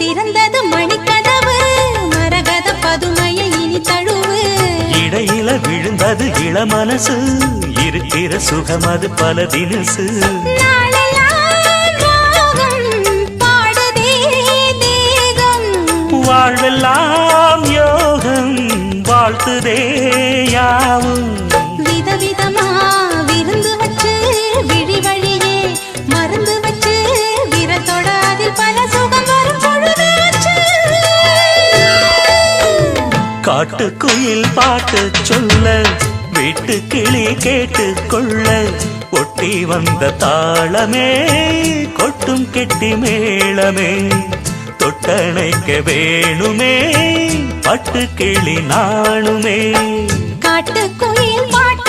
திறந்தது மணிக்கதவு மரகத பதுமையை இனி தழுவு இடையில விழுந்தது இளமனசு இருக்கிற சுகம் அது பல தினசு வாழ்வெல்லாம் யோகம் வாழ்த்துதே யாவும் விதவிதமா விருந்து வச்சு விழி வழியே மருந்து வச்சு விரத்தோட அதில் பல சுகம் வரும் பொழுதாச்சு காட்டுக்குயில் பாட்டு சொல்ல வீட்டு கிளி கேட்டு கொள்ள ஒட்டி வந்த தாளமே கொட்டும் கெட்டி மேளமே தொட்டணைக்க வேணுமே பட்டு கிளி நாணுமே காட்டுக்குயில் பாட்டு